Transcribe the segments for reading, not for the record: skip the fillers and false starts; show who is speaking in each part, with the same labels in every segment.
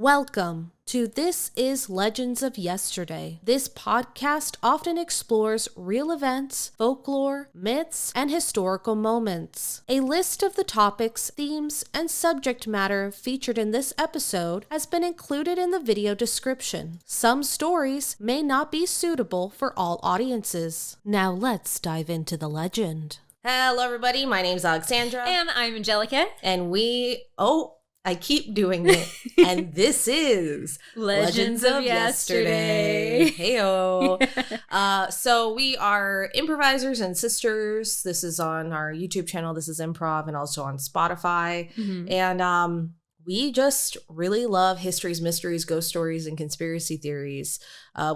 Speaker 1: Welcome to This is Legends of Yesterday. This podcast often explores real events, folklore, myths, and historical moments. A list of the topics, themes, and subject matter featured in this episode has been included in the video description. Some stories may not be suitable for all audiences. Now let's dive into the legend.
Speaker 2: Hello, everybody. My name's Alexandra.
Speaker 3: And I'm Angelica.
Speaker 2: And I keep doing it. And this is
Speaker 3: Legends of Yesterday.
Speaker 2: Heyo. So we are improvisers and sisters. This is on our YouTube channel. This is Improv and also on Spotify.
Speaker 3: Mm-hmm.
Speaker 2: And we just really love histories, mysteries, ghost stories, and conspiracy theories,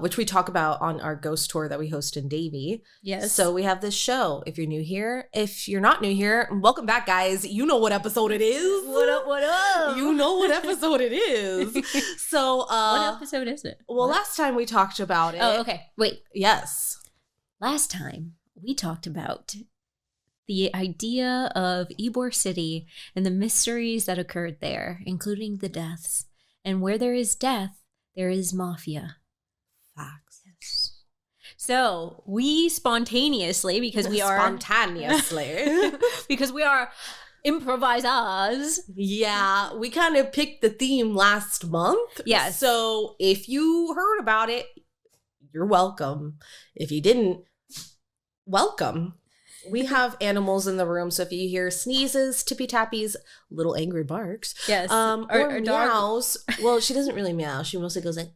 Speaker 2: which we talk about on our ghost tour that we host in Davie.
Speaker 3: Yes.
Speaker 2: So we have this show. If you're new here, if you're not new here, welcome back, guys. You know what episode it is.
Speaker 3: What up, what up?
Speaker 2: You know what episode it is. So,
Speaker 3: what episode is it?
Speaker 2: Well, last time we talked about it.
Speaker 3: Oh, okay. Wait.
Speaker 2: Yes.
Speaker 3: Last time we talked about the idea of Ybor City and the mysteries that occurred there, including the deaths. And where there is death, there is mafia.
Speaker 2: Facts.
Speaker 3: Yes. So we spontaneously, because we are because we are improvisers.
Speaker 2: Yeah, we kind of picked the theme last month.
Speaker 3: Yes.
Speaker 2: So if you heard about it, you're welcome. If you didn't, welcome. We have animals in the room, so if you hear sneezes, tippy-tappies, little angry barks,
Speaker 3: Yes,
Speaker 2: or meows. Well, she doesn't really meow. She mostly goes like,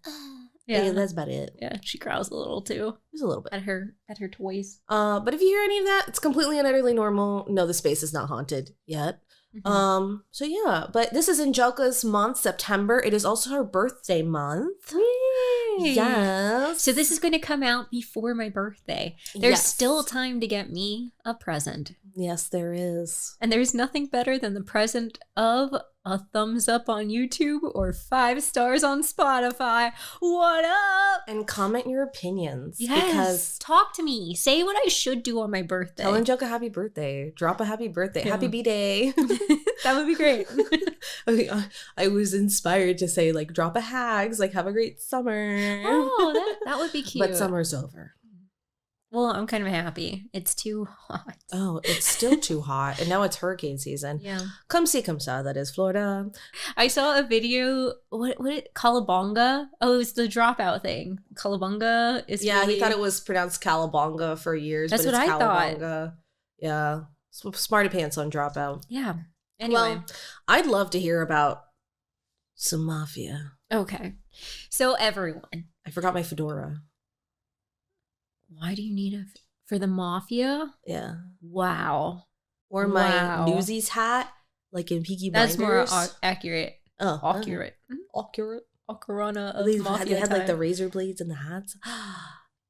Speaker 3: yeah,
Speaker 2: hey, that's about it.
Speaker 3: Yeah, she growls a little too.
Speaker 2: Just a little bit
Speaker 3: at her toys.
Speaker 2: But if you hear any of that, it's completely and utterly normal. No, the space is not haunted yet.
Speaker 3: Mm-hmm.
Speaker 2: So yeah, but this is Angelica's month, September. It is also her birthday month.
Speaker 3: Yay.
Speaker 2: Yes.
Speaker 3: So this is going to come out before my birthday. There's still time to get me a present.
Speaker 2: Yes, there is.
Speaker 3: And there's nothing better than the present of a thumbs up on YouTube or 5 stars on Spotify. What up?
Speaker 2: And comment your opinions.
Speaker 3: Yes.
Speaker 2: Because
Speaker 3: talk to me. Say what I should do on my birthday.
Speaker 2: tell Angelica happy birthday. Drop a happy birthday.
Speaker 3: Yeah.
Speaker 2: Happy B-Day.
Speaker 3: That would be great.
Speaker 2: I was inspired to say, like, drop a hags, like, have a great summer.
Speaker 3: Oh, that would be cute.
Speaker 2: But summer's over.
Speaker 3: Well, I'm kind of happy. It's too hot.
Speaker 2: Oh, it's still too hot. And now it's hurricane season.
Speaker 3: Yeah.
Speaker 2: Come see, come saw. That is Florida.
Speaker 3: I saw a video. Calabunga? Oh, it was the dropout thing. Calabunga is
Speaker 2: he thought it was pronounced Calabunga for years.
Speaker 3: That's
Speaker 2: but
Speaker 3: what
Speaker 2: it's
Speaker 3: I
Speaker 2: Calabunga.
Speaker 3: thought.
Speaker 2: Yeah. Smarty pants on dropout.
Speaker 3: Yeah. Anyway.
Speaker 2: Well, I'd love to hear about some mafia.
Speaker 3: Okay. So everyone.
Speaker 2: I forgot my fedora.
Speaker 3: Why do you need for the mafia?
Speaker 2: Yeah.
Speaker 3: Wow.
Speaker 2: Or my Newsies hat, like in Peaky Blinders.
Speaker 3: That's more accurate.
Speaker 2: Oh,
Speaker 3: accurate.
Speaker 2: Accurate.
Speaker 3: Ocarina of
Speaker 2: They
Speaker 3: mafia
Speaker 2: had
Speaker 3: time.
Speaker 2: like the razor blades and the hats.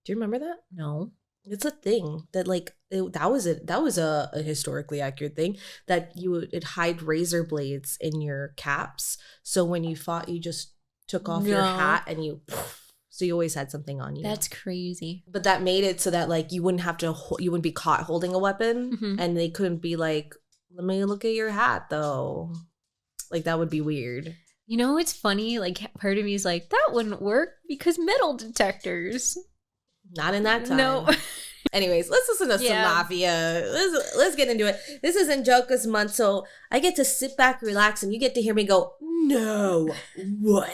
Speaker 2: Do you remember that?
Speaker 3: No.
Speaker 2: It's a thing that that was a historically accurate thing that it'd hide razor blades in your caps. So when you fought, you just took off your hat and so you always had something on you.
Speaker 3: That's crazy.
Speaker 2: But that made it so that like you wouldn't be caught holding a weapon, and they couldn't be like, let me look at your hat though. Like that would be weird.
Speaker 3: You know, it's funny. Like part of me is like, that wouldn't work because metal detectors.
Speaker 2: Not in that time.
Speaker 3: No.
Speaker 2: Anyways, let's listen to some mafia. Let's get into it. This is Angelica's month, so I get to sit back, relax, and you get to hear me go, no, what?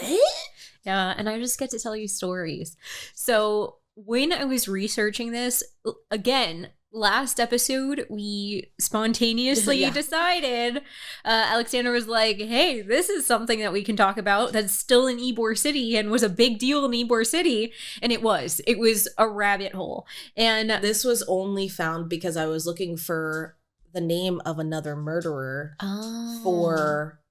Speaker 3: Yeah, and I just get to tell you stories. So when I was researching this, again, last episode, we spontaneously decided, Alexandra was like, hey, this is something that we can talk about that's still in Ybor City and was a big deal in Ybor City. And it was a rabbit hole. And
Speaker 2: this was only found because I was looking for the name of another murderer for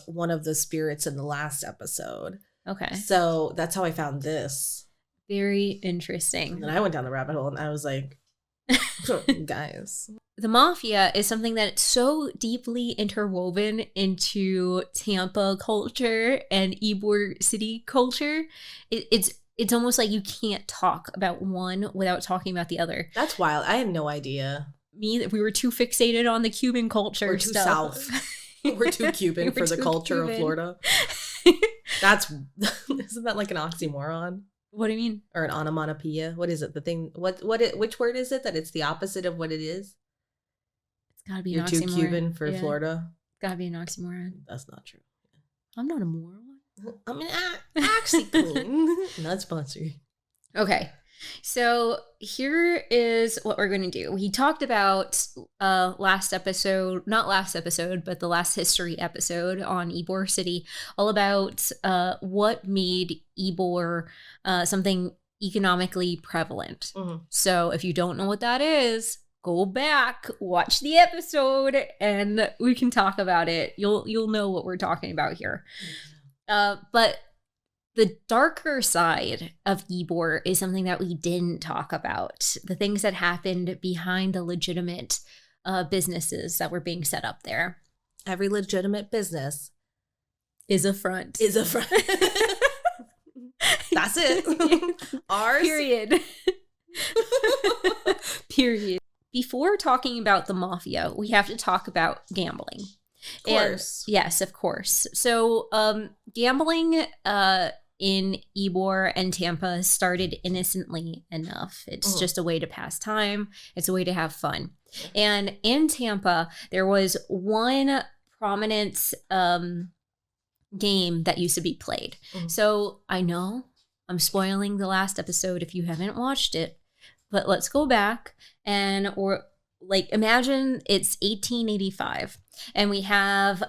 Speaker 2: one of the spirits in the last episode.
Speaker 3: Okay.
Speaker 2: So that's how I found this.
Speaker 3: Very interesting.
Speaker 2: And I went down the rabbit hole and I was like, guys.
Speaker 3: The mafia is something that's so deeply interwoven into Tampa culture and Ybor City culture. It's almost like you can't talk about one without talking about the other.
Speaker 2: That's wild. I had no idea.
Speaker 3: We were too fixated on the Cuban culture.
Speaker 2: We're too south. We're too Cuban for the culture of Florida. That's isn't that like an oxymoron?
Speaker 3: What do you mean?
Speaker 2: Or an onomatopoeia? What is it? The thing? Which word is it that it's the opposite of what it is?
Speaker 3: It's gotta be
Speaker 2: You're
Speaker 3: an
Speaker 2: too
Speaker 3: oxymoron.
Speaker 2: Cuban for Florida.
Speaker 3: It's gotta be an oxymoron.
Speaker 2: That's not true.
Speaker 3: I'm not a moron.
Speaker 2: I mean, actually, queen. Not sponsored.
Speaker 3: Okay. So here is what we're going to do. We talked about last episode, not last episode, but the last history episode on Ybor City, all about what made Ybor something economically prevalent. Mm-hmm. So if you don't know what that is, go back, watch the episode, and we can talk about it. You'll know what we're talking about here. But the darker side of Ybor is something that we didn't talk about. The things that happened behind the legitimate businesses that were being set up there.
Speaker 2: Every legitimate business
Speaker 3: is a front.
Speaker 2: Is a front. That's it. Ours.
Speaker 3: Period. Period. Before talking about the mafia, we have to talk about gambling.
Speaker 2: Of course.
Speaker 3: And, yes, of course. So gambling in Ybor and Tampa started innocently enough. It's just a way to pass time. It's a way to have fun. And in Tampa, there was one prominent game that used to be played. So I know I'm spoiling the last episode if you haven't watched it, but let's go back and imagine it's 1885 and we have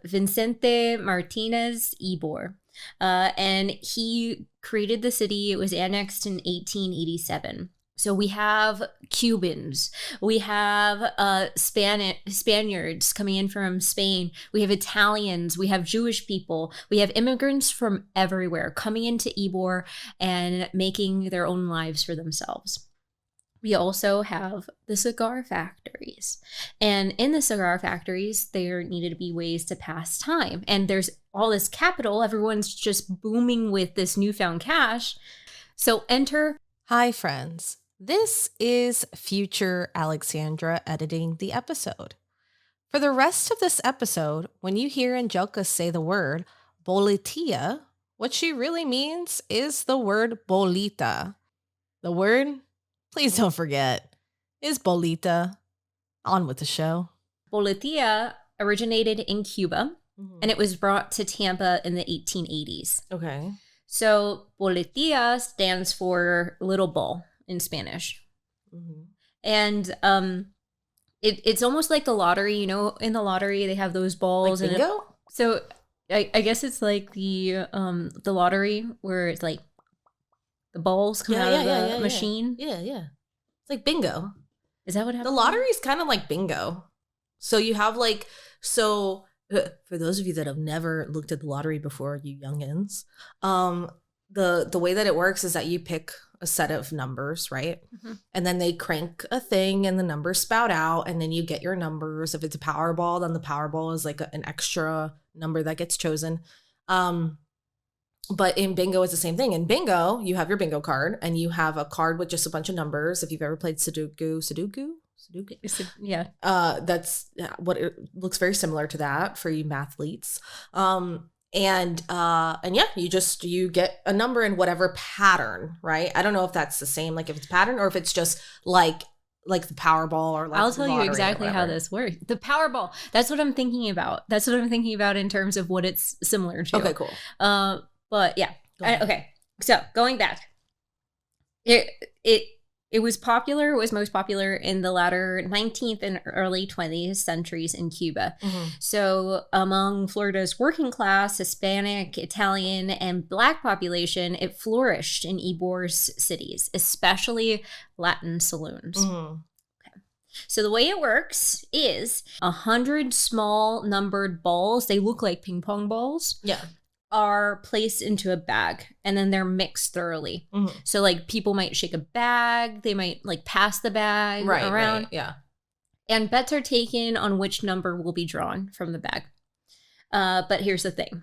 Speaker 3: Vicente Martinez Ybor. And he created the city. It was annexed in 1887. So we have Cubans, we have Spaniards coming in from Spain, we have Italians, we have Jewish people, we have immigrants from everywhere coming into Ybor and making their own lives for themselves. We also have the cigar factories. And in the cigar factories, there needed to be ways to pass time. And there's all this capital. Everyone's just booming with this newfound cash. So enter.
Speaker 1: Hi, friends. This is future Alexandra editing the episode. For the rest of this episode, when you hear Angelica say the word boletilla, what she really means is the word bolita. The word, please don't forget, is bolita. On with the show.
Speaker 3: Boletilla originated in Cuba, and it was brought to Tampa in the 1880s.
Speaker 2: Okay.
Speaker 3: So boletilla stands for little ball in Spanish. And it's almost like the lottery. You know, in the lottery, they have those balls.
Speaker 2: Like bingo?
Speaker 3: So I guess it's like the lottery where it's like the balls come out of the machine.
Speaker 2: Yeah. It's like bingo.
Speaker 3: Is that what happens?
Speaker 2: The lottery is kind of like bingo. So you have for those of you that have never looked at the lottery before, you youngins, the way that it works is that you pick a set of numbers, right? And then they crank a thing and the numbers spout out and then you get your numbers. If it's a Powerball, then the Powerball is like an extra number that gets chosen. But in bingo, it's the same thing. In bingo, you have your bingo card and you have a card with just a bunch of numbers. If you've ever played Sudoku.
Speaker 3: Yeah.
Speaker 2: That's what it looks very similar to that for you mathletes. And yeah, you get a number in whatever pattern, right? I don't know if that's the same, like if it's pattern or if it's just like the Powerball or like
Speaker 3: I'll tell you exactly how this works. The Powerball. That's what I'm thinking about. That's what I'm thinking about in terms of what it's similar to.
Speaker 2: Okay, cool.
Speaker 3: But yeah. Okay. So going back, it was popular. It was most popular in the latter 19th and early 20th centuries in Cuba. So among Florida's working class, Hispanic, Italian, and Black population, it flourished in Ybor's cities, especially Latin saloons. Okay. So the way it works is 100 small numbered balls. They look like ping pong balls.
Speaker 2: Yeah.
Speaker 3: Are placed into a bag and then they're mixed thoroughly. So like people might shake a bag, they might like pass the bag around.
Speaker 2: Right, yeah.
Speaker 3: And bets are taken on which number will be drawn from the bag. But here's the thing.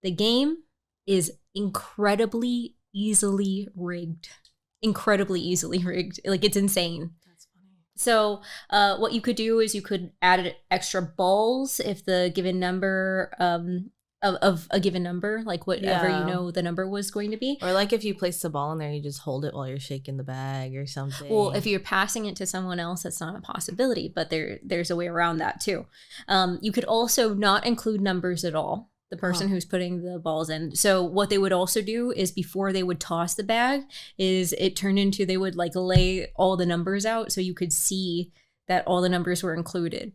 Speaker 3: The game is incredibly easily rigged. Like it's insane. That's funny. So what you could do is you could add extra balls if the given number of a given number, like whatever
Speaker 2: Yeah.
Speaker 3: you know the number was going to be.
Speaker 2: Or like if you place the ball in there, you just hold it while you're shaking the bag or something.
Speaker 3: Well, if you're passing it to someone else, that's not a possibility, but there's a way around that too. You could also not include numbers at all, the person who's putting the balls in. So what they would also do is before they would toss the bag is it turned into, they would like lay all the numbers out so you could see that all the numbers were included.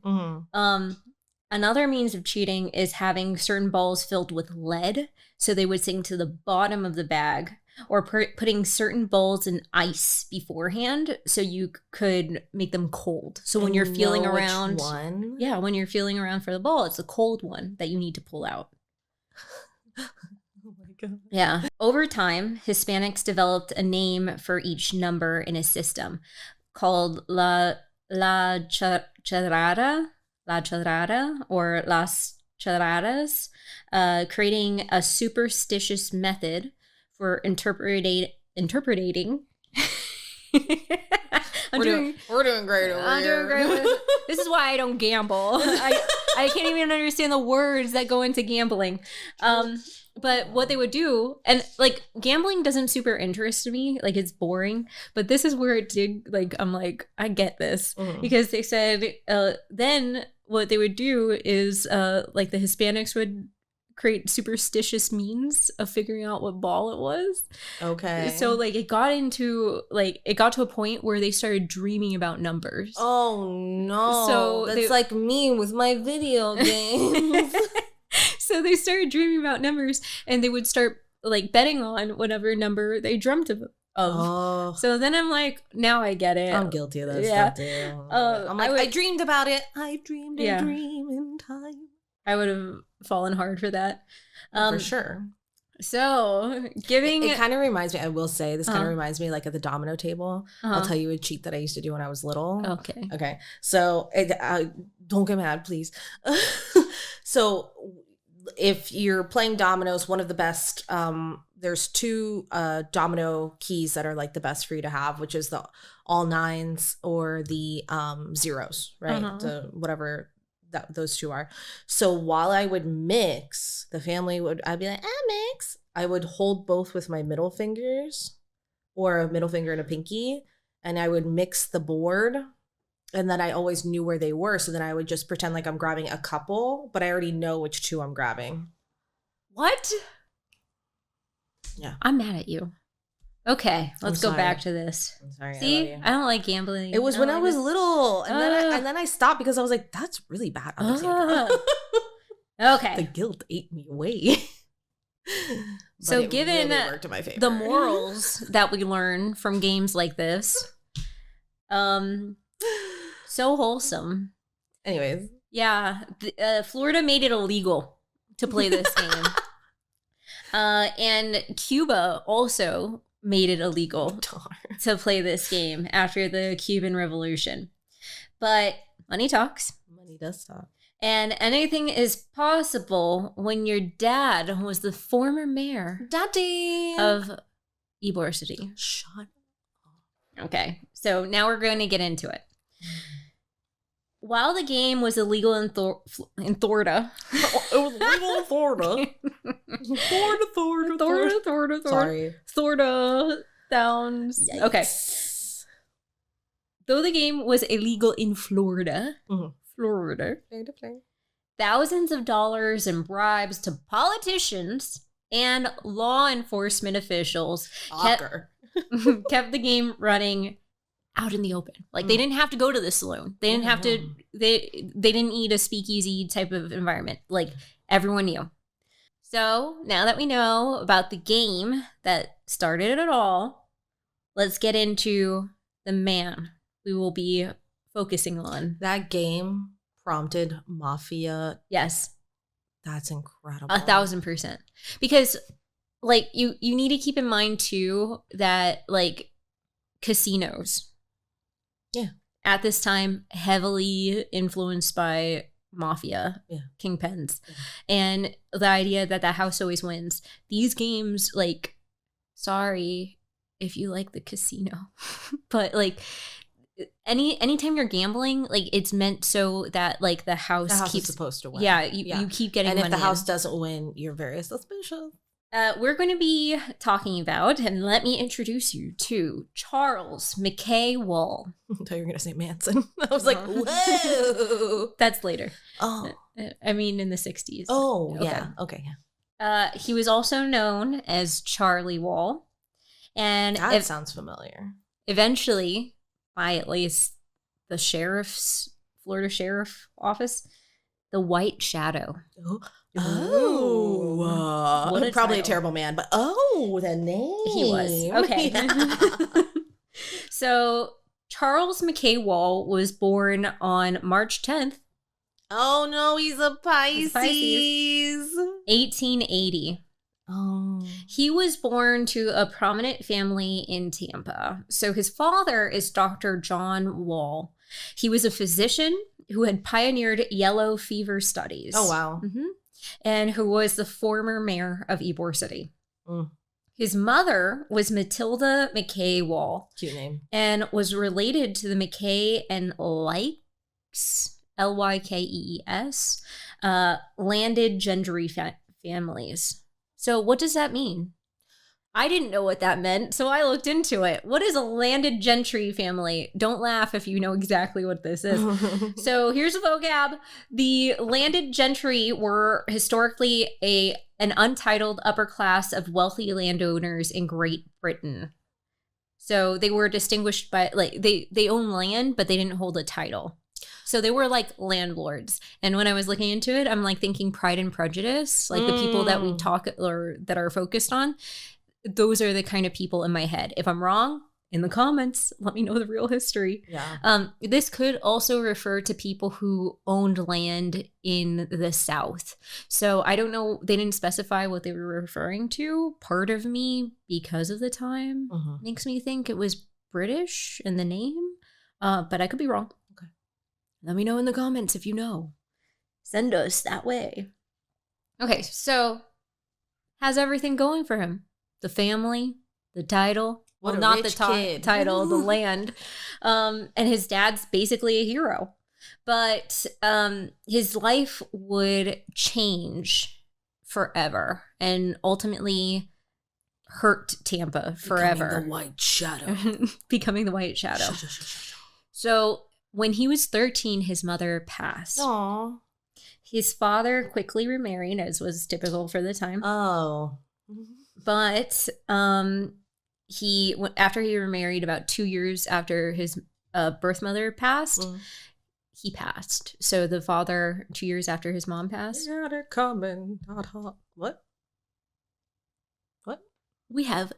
Speaker 3: Another means of cheating is having certain balls filled with lead. So they would sink to the bottom of the bag, or putting certain balls in ice beforehand so you could make them cold. So when you're feeling around, when you're feeling around for the ball, it's the cold one that you need to pull out.
Speaker 2: Oh my God.
Speaker 3: Yeah. Over time, Hispanics developed a name for each number in a system called La Chadrada or Las Chadradas, creating a superstitious method for interpreting.
Speaker 2: We're doing great over
Speaker 3: I'm
Speaker 2: here.
Speaker 3: doing great with this. This is why I don't gamble. I can't even understand the words that go into gambling. But what they would do, and like gambling doesn't super interest me, like it's boring, but this is where it did, like, I'm like, I get this. Because they said then what they would do is like the Hispanics would create superstitious means of figuring out what ball it was.
Speaker 2: Okay.
Speaker 3: So like it got to a point where they started dreaming about numbers.
Speaker 2: Oh no.
Speaker 3: So
Speaker 2: that's like me with my video games.
Speaker 3: So they started dreaming about numbers, and they would start like betting on whatever number they dreamt of.
Speaker 2: Oh.
Speaker 3: So then I'm like, now I get it.
Speaker 2: I'm guilty of that stuff too. I'm like, I dreamed about it. I dreamed a dream in time.
Speaker 3: I would have fallen hard for that.
Speaker 2: For sure.
Speaker 3: So giving
Speaker 2: it kind of reminds me, I will say, this kind of reminds me like at the domino table. I'll tell you a cheat that I used to do when I was little. Okay. So don't get mad, please. So if you're playing dominoes, one of the best, there's two domino keys that are like the best for you to have, which is the all nines or the zeros, right? The whatever those two are. So while I would mix, I'd be like, mix. I would hold both with my middle fingers, or a middle finger and a pinky, and I would mix the board. And then I always knew where they were. So then I would just pretend like I'm grabbing a couple, but I already know which two I'm grabbing.
Speaker 3: What?
Speaker 2: Yeah.
Speaker 3: I'm mad at you. Okay, let's go back to this.
Speaker 2: I'm sorry.
Speaker 3: See, I don't like gambling.
Speaker 2: It was when I was little. And then I stopped because I was like, that's really bad, Alexandra.
Speaker 3: Okay.
Speaker 2: The guilt ate me away.
Speaker 3: So given
Speaker 2: really worked in my favor.
Speaker 3: the morals that we learn from games like this, so wholesome.
Speaker 2: Anyways.
Speaker 3: Yeah. Florida made it illegal to play this game. And Cuba also made it illegal to play this game after the Cuban Revolution. But money talks.
Speaker 2: Money does talk.
Speaker 3: And anything is possible when your dad was the former mayor of Ybor City.
Speaker 2: Shut up.
Speaker 3: Okay, so now we're going to get into it. While the game was illegal in Florida.
Speaker 2: It was legal in Florida. Florida. Sorry.
Speaker 3: Florida sounds...
Speaker 2: Yikes.
Speaker 3: Okay. Though the game was illegal in Florida, thousands of dollars in bribes to politicians and law enforcement officials kept the game running out in the open. Like they didn't have to go to the saloon. They didn't have to, they didn't need a speakeasy type of environment. Like everyone knew. So now that we know about the game that started it all, let's get into the man we will be focusing on.
Speaker 2: That game prompted Mafia.
Speaker 3: Yes.
Speaker 2: That's incredible.
Speaker 3: 1,000%. Because like you need to keep in mind too that like casinos at this time heavily influenced by mafia kingpins and the idea that house always wins. These games, like, sorry if you like the casino, but like anytime you're gambling, like it's meant so that like the house keeps
Speaker 2: is supposed to win.
Speaker 3: Yeah, you keep getting
Speaker 2: money. And if the house
Speaker 3: in.
Speaker 2: doesn't win, you're very suspicious.
Speaker 3: We're going to be talking about, and let me introduce you to Charles McKay Wall.
Speaker 2: I thought you were going to say Manson. I was like, whoa.
Speaker 3: That's later.
Speaker 2: Oh.
Speaker 3: I mean, in the 60s.
Speaker 2: Oh, okay. Yeah. Okay,
Speaker 3: yeah. He was also known as Charlie Wall. And
Speaker 2: that sounds familiar.
Speaker 3: Eventually, by at least the Florida Sheriff Office, the White Shadow.
Speaker 2: What probably a terrible man, but the name.
Speaker 3: He was. Okay. Yeah. So Charles McKay Wall was born on March 10th.
Speaker 2: Oh no, he's a Pisces.
Speaker 3: 1880.
Speaker 2: Oh.
Speaker 3: He was born to a prominent family in Tampa. So his father is Dr. John Wall. He was a physician who had pioneered yellow fever studies.
Speaker 2: Oh, wow.
Speaker 3: Mm-hmm. And who was the former mayor of Ybor City.
Speaker 2: Mm.
Speaker 3: His mother was Matilda McKay Wall.
Speaker 2: Cute name. And
Speaker 3: was related to the McKay and Lykes, Lykees, landed gentry families. So what does that mean? I didn't know what that meant, so I looked into it. What is a landed gentry family? Don't laugh if you know exactly what this is. So here's a vocab. The landed gentry were historically an untitled upper class of wealthy landowners in Great Britain. So they were distinguished by, like, they own land, but they didn't hold a title. So they were like landlords. And when I was looking into it, I'm like thinking Pride and Prejudice, like the people that we talk or that are focused on. Those are the kind of people in my head. If I'm wrong, in the comments, let me know the real history.
Speaker 2: Yeah.
Speaker 3: This could also refer to people who owned land in the South. So I don't know. They didn't specify what they were referring to. Part of me, because of the time, makes me think it was British in the name. But I could be wrong.
Speaker 2: Okay.
Speaker 3: Let me know in the comments if you know. Send us that way. Okay, so how's everything going for him? The family, the title,
Speaker 2: well,
Speaker 3: not the title, the land. And his dad's basically a hero. But his life would change forever and ultimately hurt Tampa forever.
Speaker 2: Becoming the White Shadow.
Speaker 3: Becoming the White Shadow. So when he was 13, his mother passed.
Speaker 2: Aww.
Speaker 3: His father quickly remarried, as was typical for the time.
Speaker 2: Oh.
Speaker 3: But after he remarried, about 2 years after his birth mother passed, he passed. So the father, 2 years after his mom passed.
Speaker 2: Yeah, they're coming. What?
Speaker 3: We have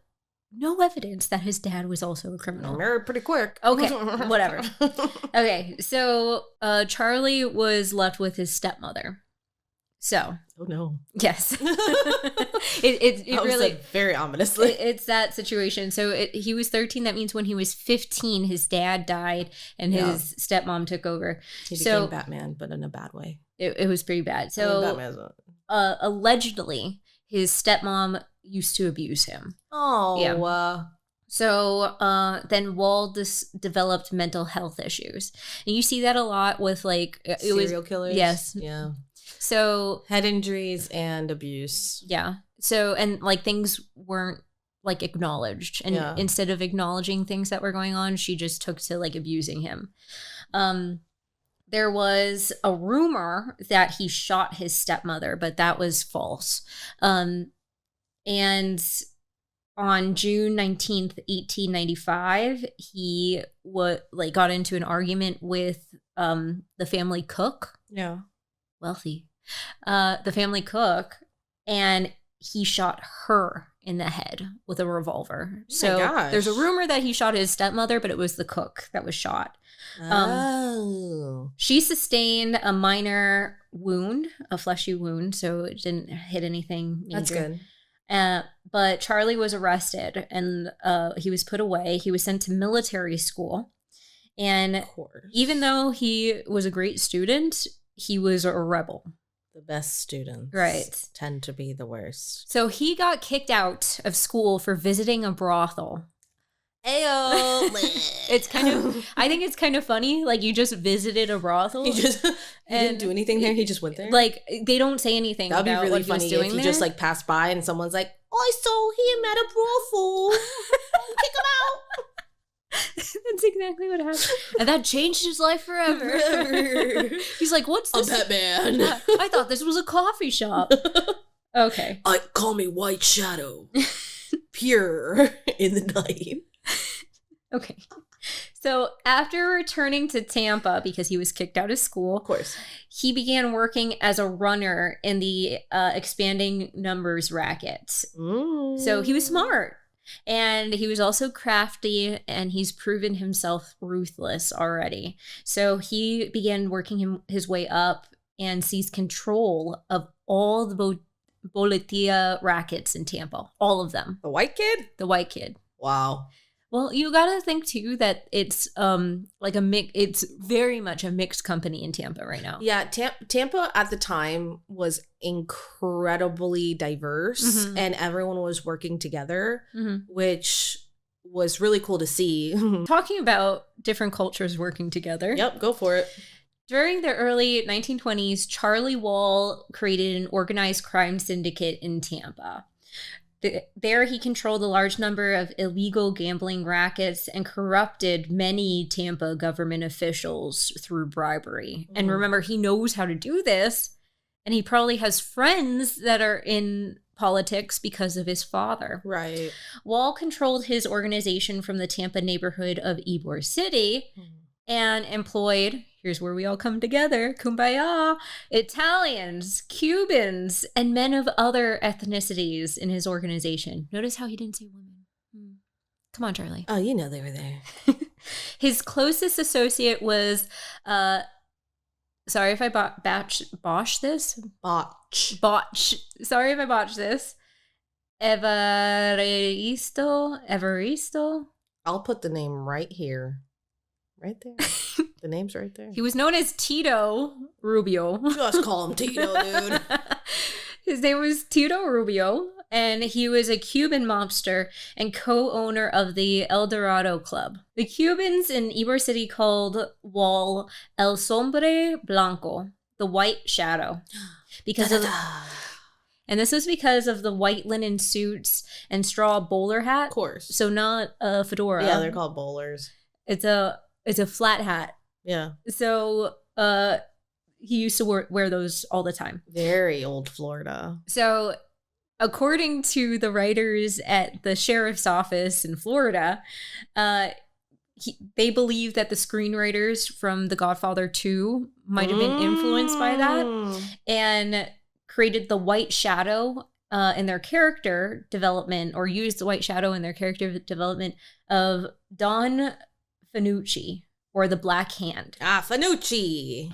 Speaker 3: no evidence that his dad was also a criminal.
Speaker 2: Married pretty quick.
Speaker 3: Okay, whatever. Okay, so Charlie was left with his stepmother. So.
Speaker 2: Oh no.
Speaker 3: Yes. it really
Speaker 2: very ominously.
Speaker 3: It's that situation. So he was 13. That means when he was 15, his dad died and his stepmom took over.
Speaker 2: He became Batman, but in a bad way.
Speaker 3: It was pretty bad. So allegedly, his stepmom used to abuse him.
Speaker 2: Oh. Yeah.
Speaker 3: So then Wall developed mental health issues. And you see that a lot with like
Speaker 2: serial killers.
Speaker 3: Yes.
Speaker 2: Yeah.
Speaker 3: So
Speaker 2: head injuries and abuse.
Speaker 3: Yeah. So, and like things weren't like acknowledged. And instead of acknowledging things that were going on, she just took to like abusing him. There was a rumor that he shot his stepmother, but that was false. And on June 19th, 1895, he got into an argument with the family cook.
Speaker 2: Yeah.
Speaker 3: Wealthy. The family cook, and he shot her in the head with a revolver. So there's a rumor that he shot his stepmother, but it was the cook that was shot. She sustained a minor wound, a fleshy wound, so it didn't hit anything major.
Speaker 2: That's good.
Speaker 3: But Charlie was arrested and he was put away. He was sent to military school. And even though he was a great student, he was a rebel.
Speaker 2: The best students tend to be the worst.
Speaker 3: So he got kicked out of school for visiting a brothel.
Speaker 2: Ayo.
Speaker 3: It's kind of, I think it's kind of funny. Like, you just visited a brothel.
Speaker 2: He didn't do anything there. He just went there.
Speaker 3: Like, they don't say anything
Speaker 2: That'd
Speaker 3: about
Speaker 2: be really
Speaker 3: what he was
Speaker 2: funny
Speaker 3: doing
Speaker 2: if he
Speaker 3: there.
Speaker 2: just like passed by and someone's like, I saw him at a brothel. Kick him out.
Speaker 3: That's exactly what happened. And that changed his life forever. He's like, what's this?
Speaker 2: A Batman.
Speaker 3: I thought this was a coffee shop. Okay.
Speaker 2: Call me White Shadow. Pure in the night.
Speaker 3: Okay. So after returning to Tampa, because he was kicked out of school,
Speaker 2: Of course.
Speaker 3: he began working as a runner in the expanding numbers racket. So he was smart. And he was also crafty, and he's proven himself ruthless already. So he began working his way up and seized control of all the boletia rackets in Tampa. All of them.
Speaker 2: The white kid?
Speaker 3: The white kid.
Speaker 2: Wow.
Speaker 3: Well, you gotta think too that it's like it's very much a mixed company in Tampa right now.
Speaker 2: Yeah, Tampa at the time was incredibly diverse, and everyone was working together, which was really cool to see.
Speaker 3: Talking about different cultures working together.
Speaker 2: Yep, go for it.
Speaker 3: During the early 1920s, Charlie Wall created an organized crime syndicate in Tampa. There, he controlled a large number of illegal gambling rackets and corrupted many Tampa government officials through bribery. And remember, he knows how to do this, and he probably has friends that are in politics because of his father.
Speaker 2: Right.
Speaker 3: Wall controlled his organization from the Tampa neighborhood of Ybor City and employed, here's where we all come together, kumbaya, Italians, Cubans, and men of other ethnicities in his organization. Notice how he didn't say women. Come on, Charlie.
Speaker 2: Oh, you know they were there.
Speaker 3: His closest associate was, sorry if I botch this. Botch. Sorry if I botched this. Evaristo.
Speaker 2: I'll put the name right here. Right there. The name's right there.
Speaker 3: He was known as Tito Rubio.
Speaker 2: Just call him Tito, dude.
Speaker 3: His name was Tito Rubio, and he was a Cuban mobster and co-owner of the El Dorado Club. The Cubans in Ybor City called Wall El Sombre Blanco, the White Shadow, because of, and this was because of the white linen suits and straw bowler hat.
Speaker 2: Of course.
Speaker 3: So not a fedora.
Speaker 2: Yeah, they're called bowlers.
Speaker 3: It's a flat hat.
Speaker 2: Yeah.
Speaker 3: So he used to wear those all the time.
Speaker 2: Very old Florida.
Speaker 3: So according to the writers at the sheriff's office in Florida, they believe that the screenwriters from The Godfather 2 might have been influenced by that and created the White Shadow in their character development, or used the White Shadow in their character development of Don Fanucci, or the Black Hand.
Speaker 2: Fanucci.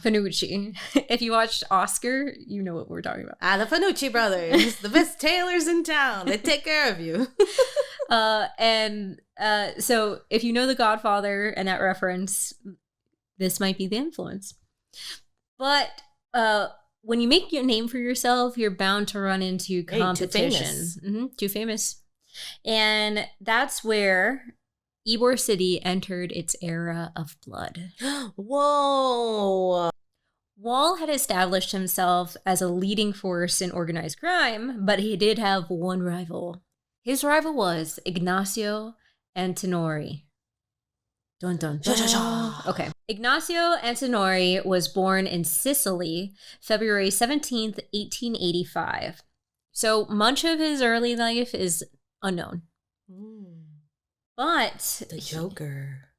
Speaker 3: If you watched Oscar, you know what we're talking about.
Speaker 2: The Fanucci brothers, the best tailors in town. They take care of you.
Speaker 3: So if you know The Godfather and that reference, this might be the influence. But when you make a name for yourself, you're bound to run into competition. Too famous. And that's where Ybor City entered its era of blood.
Speaker 2: Whoa.
Speaker 3: Wall had established himself as a leading force in organized crime, but he did have one rival. His rival was Ignacio Antinori. Dun dun dun. Okay. Ignacio Antinori was born in Sicily, February 17th, 1885. So much of his early life is unknown. But
Speaker 2: the Joker.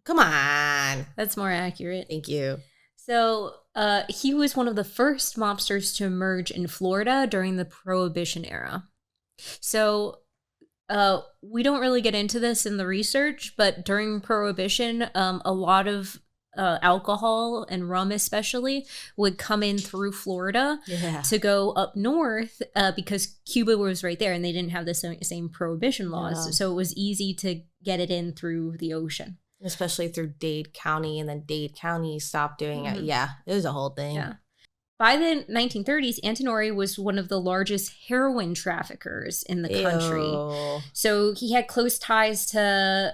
Speaker 2: Come on.
Speaker 3: That's more accurate.
Speaker 2: Thank you.
Speaker 3: So he was one of the first mobsters to emerge in Florida during the Prohibition era. So we don't really get into this in the research, but during Prohibition, a lot of alcohol and rum especially would come in through Florida to go up north because Cuba was right there and they didn't have the same prohibition laws. Yeah. So it was easy to get it in through the ocean. Especially
Speaker 2: through Dade County, and then Dade County stopped doing it. Yeah, it was a whole thing.
Speaker 3: Yeah. By the 1930s, Antinori was one of the largest heroin traffickers in the country. So he had close ties to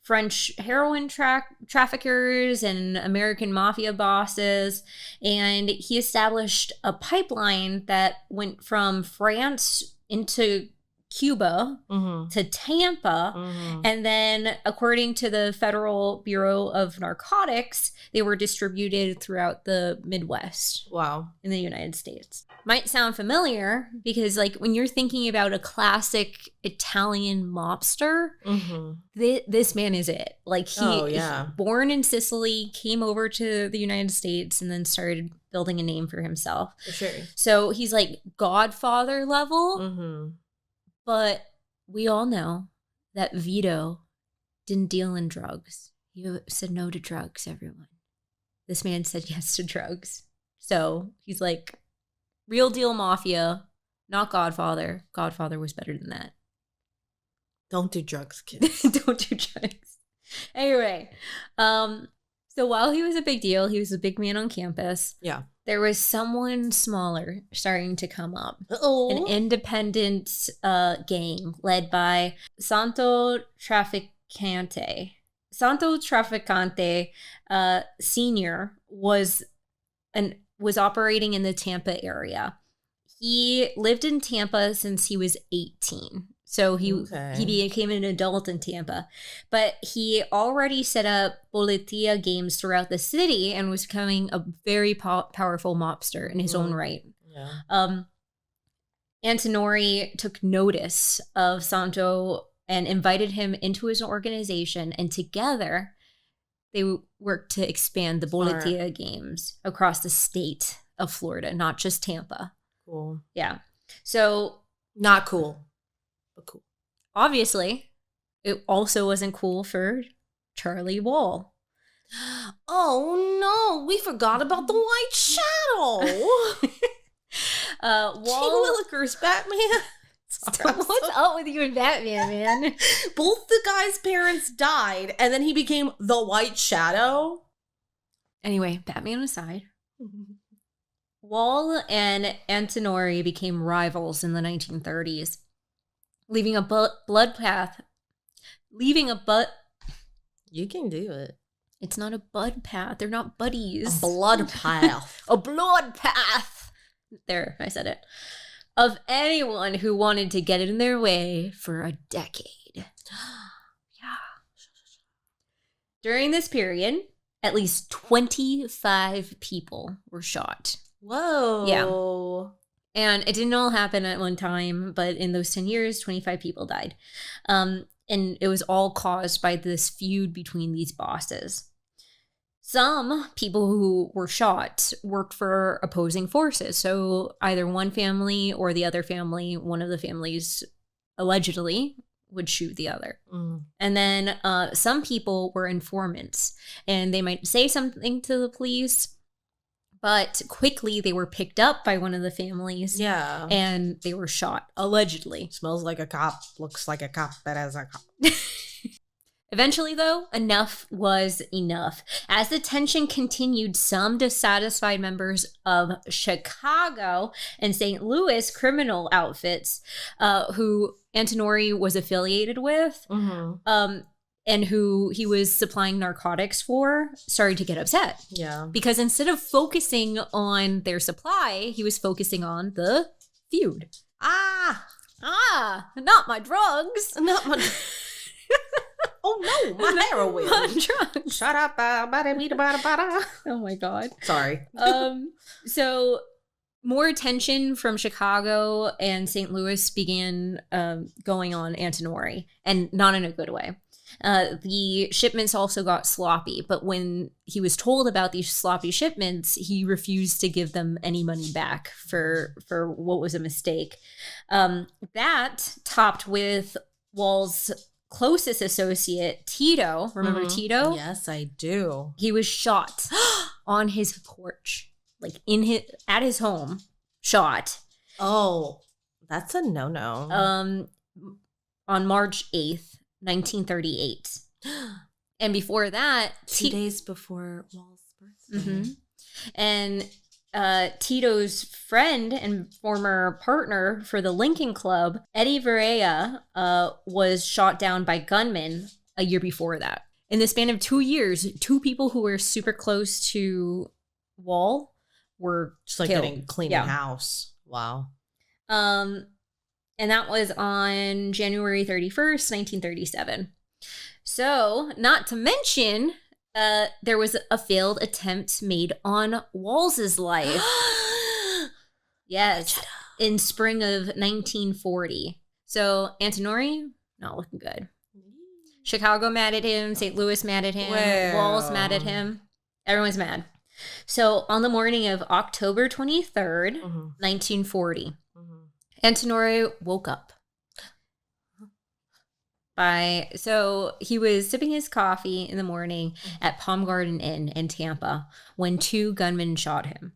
Speaker 3: French heroin traffickers and American mafia bosses. And he established a pipeline that went from France into Cuba to Tampa. And then, according to the Federal Bureau of Narcotics, they were distributed throughout the Midwest.
Speaker 2: Wow.
Speaker 3: In the United States. Might sound familiar because, like, when you're thinking about a classic Italian mobster, this man is it. Like, he born in Sicily, came over to the United States, and then started building a name for himself.
Speaker 2: For sure.
Speaker 3: So he's like Godfather level. But we all know that Vito didn't deal in drugs. He said no to drugs, everyone. This man said yes to drugs. So he's like, real deal mafia, not Godfather. Godfather was better than that.
Speaker 2: Don't do drugs, kids.
Speaker 3: Don't do drugs. Anyway, so while he was a big deal, he was a big man on campus.
Speaker 2: Yeah.
Speaker 3: There was someone smaller starting to come up. An independent gang led by Santo Trafficante. Santo Trafficante Sr. was operating in the Tampa area. He lived in Tampa since he was 18. So he became an adult in Tampa. But he already set up boletia games throughout the city and was becoming a very powerful mobster in his own right. Yeah. Antinori took notice of Santo and invited him into his organization. And together, they worked to expand the boletia games across the state of Florida, not just Tampa.
Speaker 2: Cool.
Speaker 3: Yeah. So...
Speaker 2: not cool. But cool.
Speaker 3: Obviously, it also wasn't cool for Charlie Wall.
Speaker 2: Oh no, we forgot about the White Shadow.
Speaker 3: Wall
Speaker 2: Williker's Batman.
Speaker 3: Sorry, what's up with you and Batman, man?
Speaker 2: Both the guy's parents died, and then he became the White Shadow.
Speaker 3: Anyway, Batman aside. Wall and Antinori became rivals in the 1930s. Leaving a blood path.
Speaker 2: You can do it.
Speaker 3: It's not a bud path. They're not buddies.
Speaker 2: A blood path.
Speaker 3: A blood path. There, I said it. Of anyone who wanted to get in their way for a decade. Yeah. During this period, at least 25 people were shot.
Speaker 2: Whoa.
Speaker 3: Yeah. And it didn't all happen at one time, but in those 10 years, 25 people died. And it was all caused by this feud between these bosses. Some people who were shot worked for opposing forces. So either one family or the other family, one of the families allegedly would shoot the other. And then some people were informants, and they might say something to the police, but quickly they were picked up by one of the families.
Speaker 2: Yeah.
Speaker 3: And they were shot, allegedly.
Speaker 2: Smells like a cop, looks like a cop, that is a cop.
Speaker 3: Eventually, though, enough was enough. As the tension continued, some dissatisfied members of Chicago and St. Louis criminal outfits, who Antinori was affiliated with, and who he was supplying narcotics for, started to get upset.
Speaker 2: Yeah.
Speaker 3: Because instead of focusing on their supply, he was focusing on the feud. Not my drugs.
Speaker 2: Not my oh no, my heroin.
Speaker 3: My drugs.
Speaker 2: Shut up.
Speaker 3: Oh my God.
Speaker 2: Sorry.
Speaker 3: So more attention from Chicago and St. Louis began going on Antinori, and not in a good way. The shipments also got sloppy, but when he was told about these sloppy shipments, he refused to give them any money back for what was a mistake. That topped with Wall's closest associate, Tito. Remember Tito?
Speaker 2: Yes, I do.
Speaker 3: He was shot on his porch, like at his home, shot.
Speaker 2: Oh, that's a no-no.
Speaker 3: On March 8th. 1938. And before that...
Speaker 2: 2 days before Wall's birthday.
Speaker 3: And Tito's friend and former partner for the Lincoln Club, Eddie Varela, was shot down by gunmen a year before that. In the span of 2 years, 2 people who were super close to Wall were
Speaker 2: Just like
Speaker 3: killed.
Speaker 2: cleaning house. Wow.
Speaker 3: And that was on January 31st, 1937. So, not to mention, there was a failed attempt made on Walls's life. Yes, in spring of 1940. So, Antinori, not looking good. Chicago mad at him, St. Louis mad at him, Walls mad at him. Everyone's mad. So, on the morning of October 23rd, 1940, Antinori woke up. So he was sipping his coffee in the morning at Palm Garden Inn in Tampa when 2 gunmen shot him.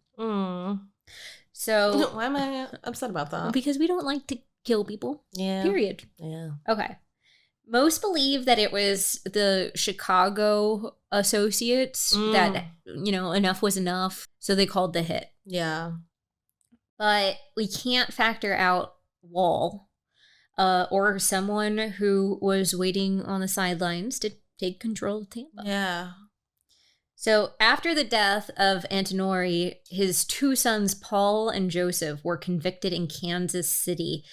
Speaker 3: So
Speaker 2: why am I upset about that?
Speaker 3: Because we don't like to kill people.
Speaker 2: Yeah.
Speaker 3: Period.
Speaker 2: Yeah.
Speaker 3: Okay. Most believe that it was the Chicago associates that, enough was enough. So they called the hit.
Speaker 2: Yeah.
Speaker 3: But we can't factor out Wall. Or someone who was waiting on the sidelines to take control of Tampa.
Speaker 2: Yeah.
Speaker 3: So after the death of Antinori, his 2 sons, Paul and Joseph, were convicted in Kansas City.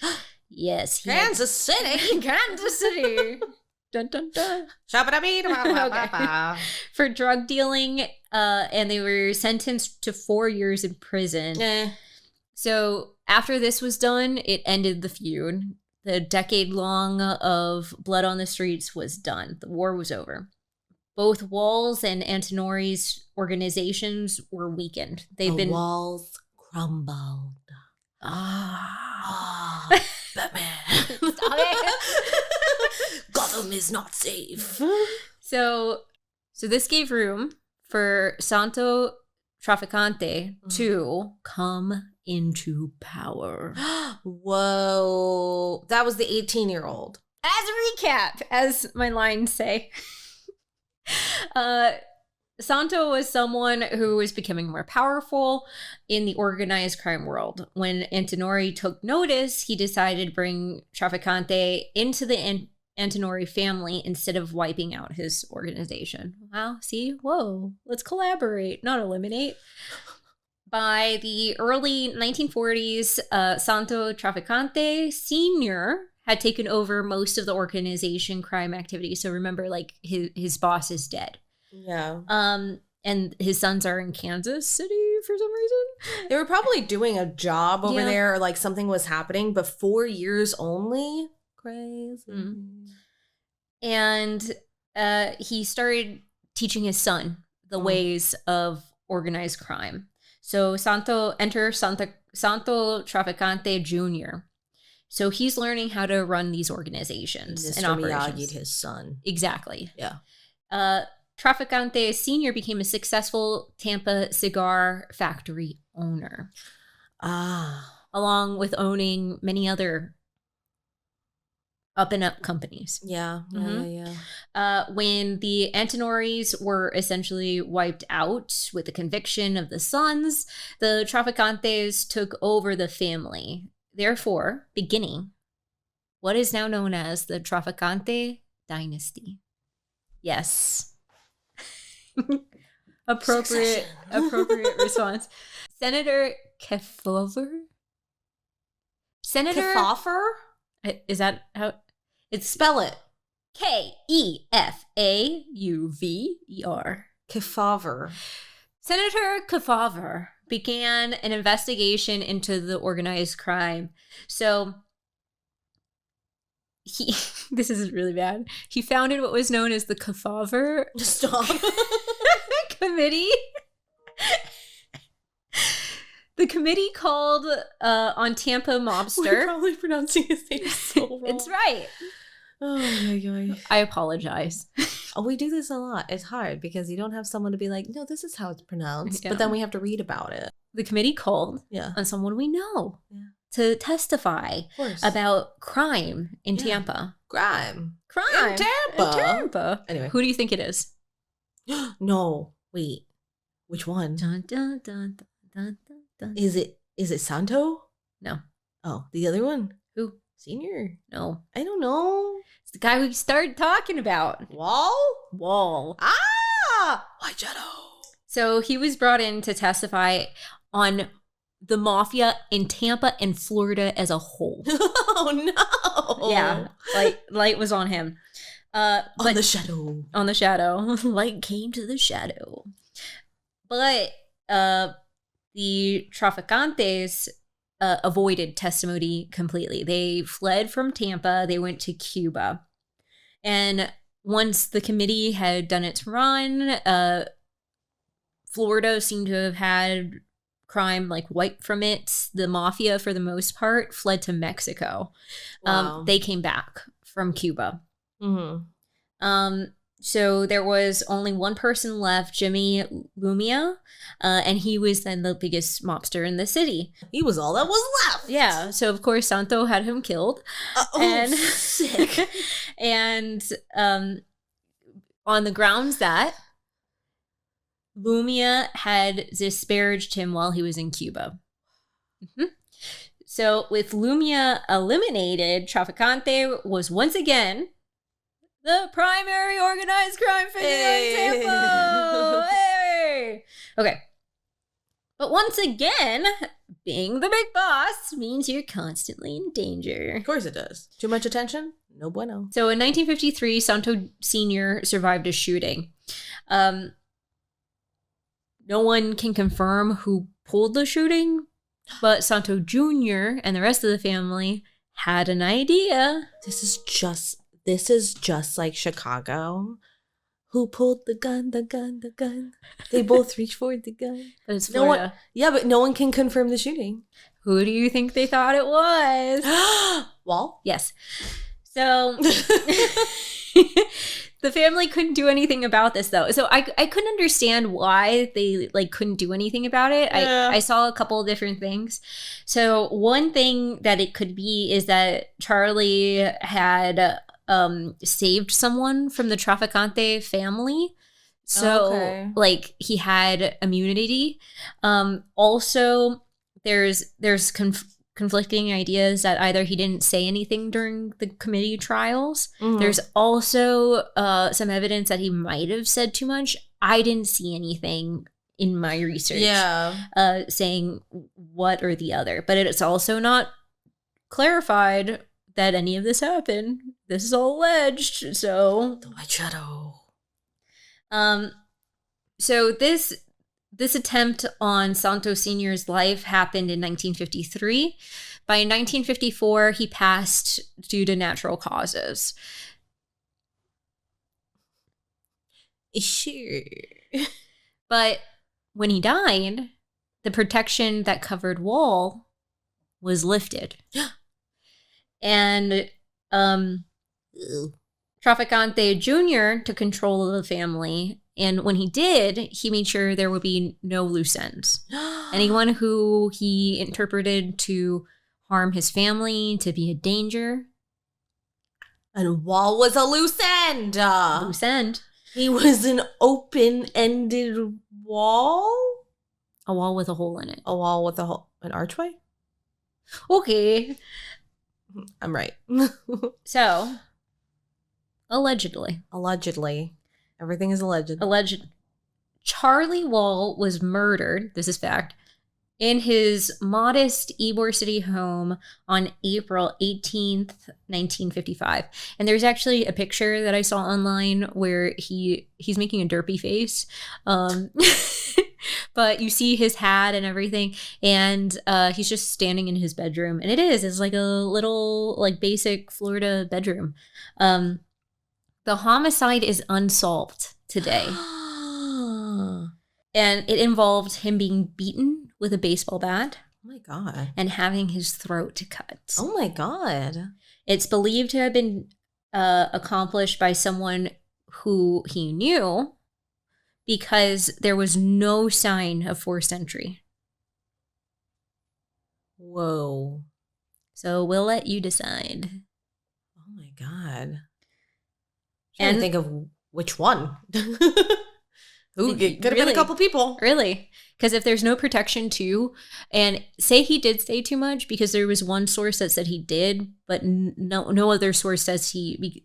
Speaker 3: Yes.
Speaker 2: Kansas City?
Speaker 3: Kansas City. Dun, dun, dun.
Speaker 2: Okay.
Speaker 3: For drug dealing, and they were sentenced to 4 years in prison. So after this was done, it ended the feud. The decade-long of blood on the streets was done. The war was over. Both Walls and Antinori's organizations were weakened.
Speaker 2: Walls crumbled. Batman.
Speaker 3: Stop it.
Speaker 2: Gotham is not safe.
Speaker 3: So this gave room for Santo Trafficante to come into power.
Speaker 2: Whoa. That was the 18-year-old.
Speaker 3: As a recap, as my lines say, Santo was someone who was becoming more powerful in the organized crime world. When Antinori took notice, he decided to bring Trafficante into the Antinori family instead of wiping out his organization. Wow, see? Whoa, let's collaborate, not eliminate. By the early 1940s, Santo Trafficante Sr. had taken over most of the organization crime activity. So remember, like, his boss is dead.
Speaker 2: Yeah.
Speaker 3: And his sons are in Kansas City for some reason.
Speaker 2: They were probably doing a job over there, or like something was happening, but 4 years only? Crazy.
Speaker 3: And he started teaching his son the ways of organized crime. So Santo Trafficante Jr. So he's learning how to run these organizations and operations.
Speaker 2: Miyagi, his son.
Speaker 3: Exactly.
Speaker 2: Yeah.
Speaker 3: Trafficante Sr. became a successful Tampa cigar factory owner. Along with owning many other up-and-up companies.
Speaker 2: Yeah.
Speaker 3: When the Antinoris were essentially wiped out with the conviction of the sons, the Trafficantes took over the family, therefore beginning what is now known as the Trafficante dynasty. Yes. Appropriate response. Senator Kefauver?
Speaker 2: Kefauver?
Speaker 3: Is that how...
Speaker 2: Spell it.
Speaker 3: Kefauver.
Speaker 2: Kefauver.
Speaker 3: Senator Kefauver began an investigation into the organized crime. So this is really bad. He founded what was known as the Kefauver
Speaker 2: Stop.
Speaker 3: Committee. The committee called on Tampa mobster.
Speaker 2: We're probably pronouncing his name so wrong.
Speaker 3: It's right.
Speaker 2: Oh, yeah.
Speaker 3: I apologize.
Speaker 2: Oh, we do this a lot. It's hard because you don't have someone to be like, no, this is how it's pronounced.
Speaker 3: Yeah.
Speaker 2: But then we have to read about it.
Speaker 3: The committee called on someone we know to testify about crime in Tampa.
Speaker 2: Crime.
Speaker 3: In Tampa.
Speaker 2: Anyway.
Speaker 3: Who do you think it is?
Speaker 2: No. Wait. Which one?
Speaker 3: Dun, dun, dun, dun. Dun, dun, dun.
Speaker 2: Is it Santo?
Speaker 3: No.
Speaker 2: Oh, the other one.
Speaker 3: Who?
Speaker 2: Senior.
Speaker 3: No.
Speaker 2: I don't know.
Speaker 3: It's the guy we started talking about. Wall.
Speaker 2: Ah! White Shadow.
Speaker 3: So he was brought in to testify on the mafia in Tampa and Florida as a whole.
Speaker 2: Oh no!
Speaker 3: Yeah, light was on him.
Speaker 2: On the shadow.
Speaker 3: On the shadow, light came to the shadow. But the traficantes avoided testimony completely. They fled from Tampa. They went to Cuba, and once the committee had done its run, Florida seemed to have had crime like wiped from it. The mafia, for the most part, fled to Mexico.
Speaker 2: Wow.
Speaker 3: They came back from Cuba.
Speaker 2: Mm-hmm.
Speaker 3: So there was only one person left, Jimmy Lumia, and he was then the biggest mobster in the city.
Speaker 2: He was all that was left.
Speaker 3: Yeah. So of course Santo had him killed.
Speaker 2: Sick.
Speaker 3: And on the grounds that Lumia had disparaged him while he was in Cuba. Mm-hmm. So with Lumia eliminated, Traficante was once again the primary organized crime figure in Tampa. Hey! Okay. But once again, being the big boss means you're constantly in danger.
Speaker 2: Of course it does. Too much attention? No bueno.
Speaker 3: So in 1953, Santo Sr. survived a shooting. No one can confirm who pulled the shooting, but Santo Jr. and the rest of the family had an idea.
Speaker 2: This is just like Chicago. Who pulled the gun, the gun, the gun? They both reached for the gun.
Speaker 3: But it's Florida.
Speaker 2: But no one can confirm the shooting.
Speaker 3: Who do you think they thought it was?
Speaker 2: Wall?
Speaker 3: Yes. So the family couldn't do anything about this, though. So I couldn't understand why they couldn't do anything about it.
Speaker 2: Yeah.
Speaker 3: I saw a couple of different things. So one thing that it could be is that Charlie had saved someone from the Traficante family. So he had immunity. Also there's conflicting ideas that either he didn't say anything during the committee trials. Mm-hmm. There's also some evidence that he might have said too much. I didn't see anything in my research saying what or the other, but it's also not clarified that any of this happened. This is all alleged. So
Speaker 2: the White Shadow.
Speaker 3: So this attempt on Santo Sr.'s life happened in 1953. By 1954, he passed due to natural causes.
Speaker 2: Sure.
Speaker 3: But when he died, the protection that covered Wall was lifted. And Traficante Jr. took control of the family. And when he did, he made sure there would be no loose ends. Anyone who he interpreted to harm his family, to be a danger.
Speaker 2: And Wall was a loose end.
Speaker 3: Loose end.
Speaker 2: He was an open-ended wall?
Speaker 3: A wall with a hole in it.
Speaker 2: A wall with a hole. An archway?
Speaker 3: Okay.
Speaker 2: I'm right.
Speaker 3: So, allegedly.
Speaker 2: Everything is alleged.
Speaker 3: Charlie Wall was murdered, this is fact, in his modest Ybor City home on April 18th, 1955. And there's actually a picture that I saw online where he's making a derpy face. But you see his hat and everything, and he's just standing in his bedroom. And it's like a little basic Florida bedroom. The homicide is unsolved today. And it involved him being beaten with a baseball bat.
Speaker 2: Oh my God.
Speaker 3: And having his throat cut.
Speaker 2: Oh my God.
Speaker 3: It's believed to have been accomplished by someone who he knew because there was no sign of forced entry.
Speaker 2: Whoa.
Speaker 3: So we'll let you decide.
Speaker 2: Oh my God. I'm trying to think of which one. Who could have been a couple people.
Speaker 3: Really. Because if there's no protection too, and say he did stay too much, because there was one source that said he did, but no other source says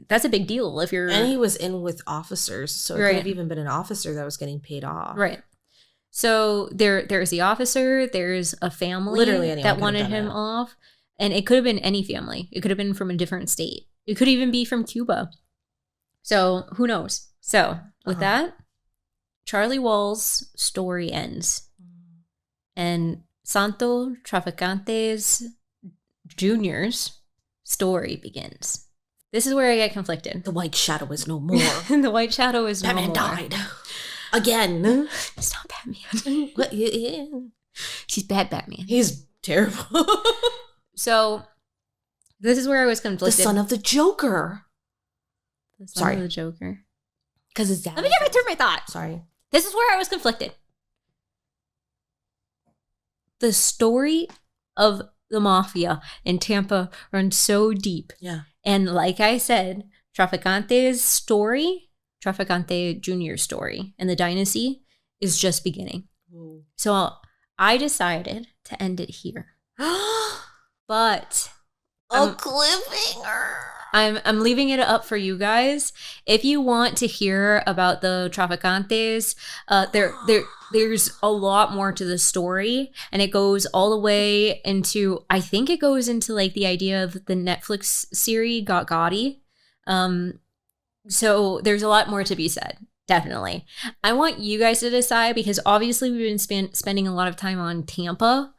Speaker 3: that's a big deal if you're...
Speaker 2: And he was in with officers, so it could have even been an officer that was getting paid off.
Speaker 3: Right. So there's the officer, there's a family
Speaker 2: literally
Speaker 3: that wanted him off, and it could have been any family. It could have been from a different state. It could even be from Cuba. So who knows? So with that, Charlie Wall's story ends. And Santo Traficantes Jr.'s story begins. This is where I get conflicted.
Speaker 2: The White Shadow is no more.
Speaker 3: The White Shadow is no more.
Speaker 2: Batman died. Again.
Speaker 3: It's not Batman.
Speaker 2: What? Yeah.
Speaker 3: She's bad Batman.
Speaker 2: He's terrible.
Speaker 3: So, this is where I was conflicted.
Speaker 2: The son of the Joker.
Speaker 3: The son of the Joker.
Speaker 2: Because his dad.
Speaker 3: Let me get through my thought.
Speaker 2: Sorry.
Speaker 3: This is where I was conflicted. The story of the mafia in Tampa runs so deep.
Speaker 2: Yeah.
Speaker 3: And like I said, Traficante's story, Traficante Jr.'s story, and the dynasty is just beginning.
Speaker 2: Whoa.
Speaker 3: So I decided to end it here. But
Speaker 2: a cliffhanger.
Speaker 3: I'm leaving it up for you guys. If you want to hear about the Traficantes, there's a lot more to the story, and it goes all the way into, I think it goes into like the idea of the Netflix series Got Gotti. So there's a lot more to be said. Definitely. I want you guys to decide, because obviously we've been spending a lot of time on Tampa.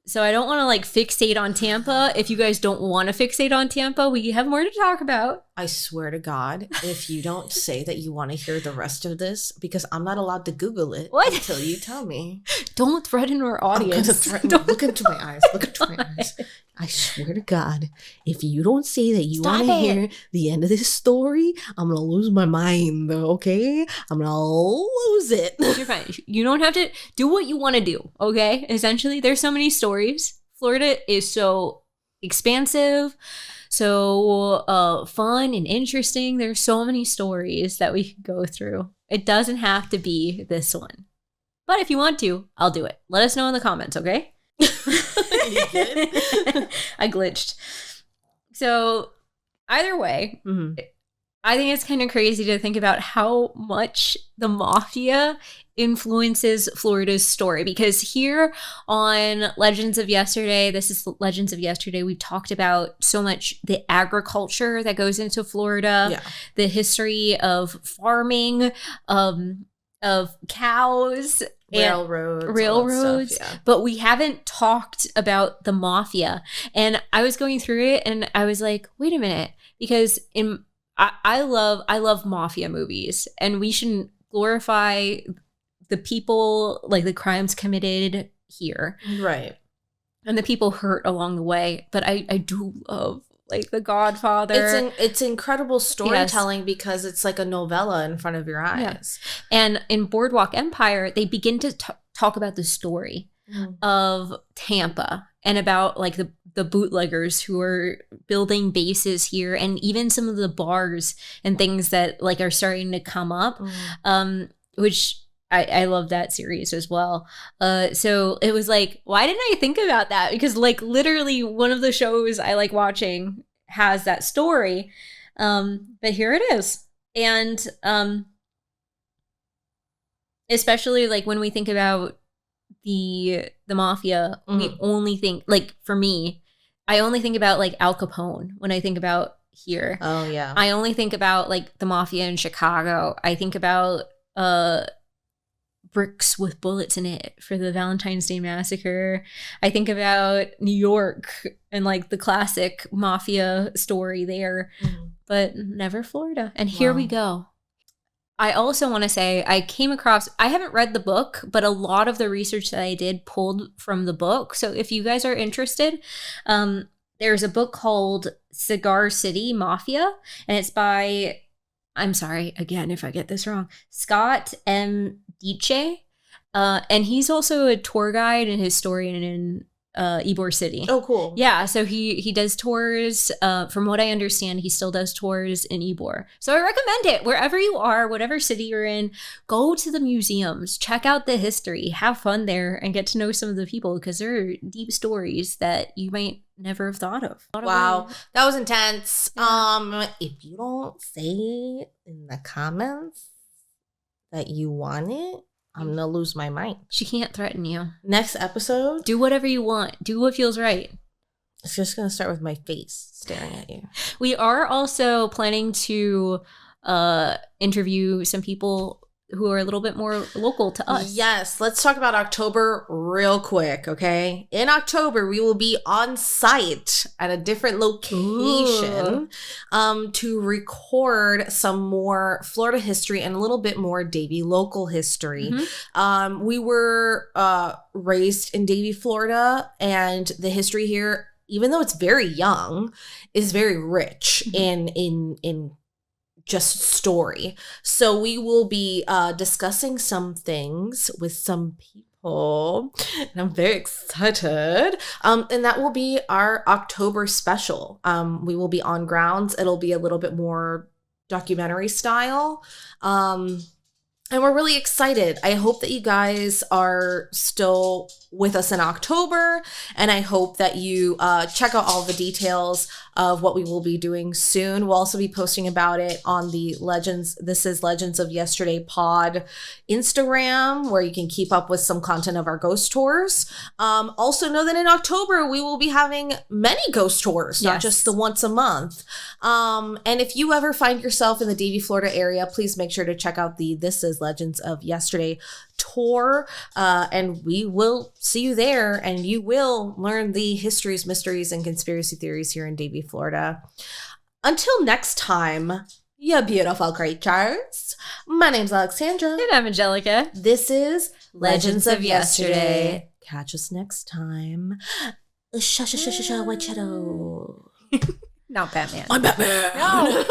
Speaker 3: So I don't want to like fixate on Tampa. If you guys don't want to fixate on Tampa, we have more to talk about.
Speaker 2: I swear to God, if you don't say that you want to hear the rest of this, because I'm not allowed to Google it until you tell me.
Speaker 3: Don't threaten our audience.
Speaker 2: Look into my eyes. Look into my eyes. I swear to God, if you don't say that you want to hear the end of this story, I'm going to lose my mind, okay? I'm going to lose it.
Speaker 3: You're fine. You don't have to do what you want to do, okay? Essentially, there's so many stories. Florida is so expansive, so fun and interesting. There's so many stories that we could go through. It doesn't have to be this one. But if you want to, I'll do it. Let us know in the comments, okay?
Speaker 2: You did?
Speaker 3: I glitched. So either way, I think it's kind of crazy to think about how much the mafia influences Florida's story, because here on Legends of Yesterday, this is Legends of Yesterday, we've talked about so much the agriculture that goes into Florida, the history of farming, of cows, railroads, stuff, but we haven't talked about the mafia. And I was going through it and I was like, wait a minute, because I love mafia movies, and we shouldn't glorify the people, like the crimes committed here,
Speaker 2: right,
Speaker 3: and the people hurt along the way. But I do love like The Godfather.
Speaker 2: It's incredible storytelling, because it's like a novella in front of your eyes.
Speaker 3: Yes. And in Boardwalk Empire, they begin to talk about the story of Tampa and about like the bootleggers who are building bases here, and even some of the bars and things that like are starting to come up, which I love that series as well. So it was like, why didn't I think about that? Because like literally one of the shows I like watching has that story. But here it is. And especially like when we think about the mafia, we only think, like for me, I only think about like Al Capone when I think about here.
Speaker 2: Oh yeah.
Speaker 3: I only think about like the mafia in Chicago. I think about bricks with bullets in it for the Valentine's Day Massacre. I think about New York and like the classic mafia story there, but never Florida. And here we go. I also want to say I haven't read the book, but a lot of the research that I did pulled from the book. So if you guys are interested, there's a book called Ybor City Mafia, and it's by, I'm sorry, again, if I get this wrong, Scott M. Dice. And he's also a tour guide and historian in Ybor City.
Speaker 2: Oh, cool.
Speaker 3: Yeah, so he does tours. From what I understand, he still does tours in Ybor. So I recommend it. Wherever you are, whatever city you're in, go to the museums, check out the history, have fun there, and get to know some of the people, because there are deep stories that you might never have thought of.
Speaker 2: Wow, that was intense. If you don't say in the comments that you want it, I'm gonna lose my mind.
Speaker 3: She can't threaten you.
Speaker 2: Next episode,
Speaker 3: Do whatever you want. Do what feels right.
Speaker 2: it's just gonna start with my face staring at you.
Speaker 3: We are also planning to interview some people who are a little bit more local to us.
Speaker 2: Yes, let's talk about October real quick, okay? In October, we will be on site at a different location to record some more Florida history and a little bit more Davie local history. We were raised in Davie, Florida, and the history here, even though it's very young, is very rich in just story. So we will be discussing some things with some people, and I'm very excited. And that will be our October special. We will be on grounds. It'll be a little bit more documentary style. And we're really excited. I hope that you guys are still with us in October, and I hope that you check out all the details of what we will be doing soon. We'll also be posting about it on the This is Legends of Yesterday pod Instagram, where you can keep up with some content of our ghost tours. Also know that in October, we will be having many ghost tours, not just the once a month. And if you ever find yourself in the Davie, Florida area, please make sure to check out the This is Legends of Yesterday tour, and we will see you there, and you will learn the histories, mysteries, and conspiracy theories here in Davie, Florida. Until next time, you beautiful creatures. My name's Alexandra.
Speaker 3: And I'm Angelica.
Speaker 2: This is Legends of Yesterday. Catch us next time. White Shadow.
Speaker 3: Not Batman.
Speaker 2: I'm Batman.
Speaker 3: No.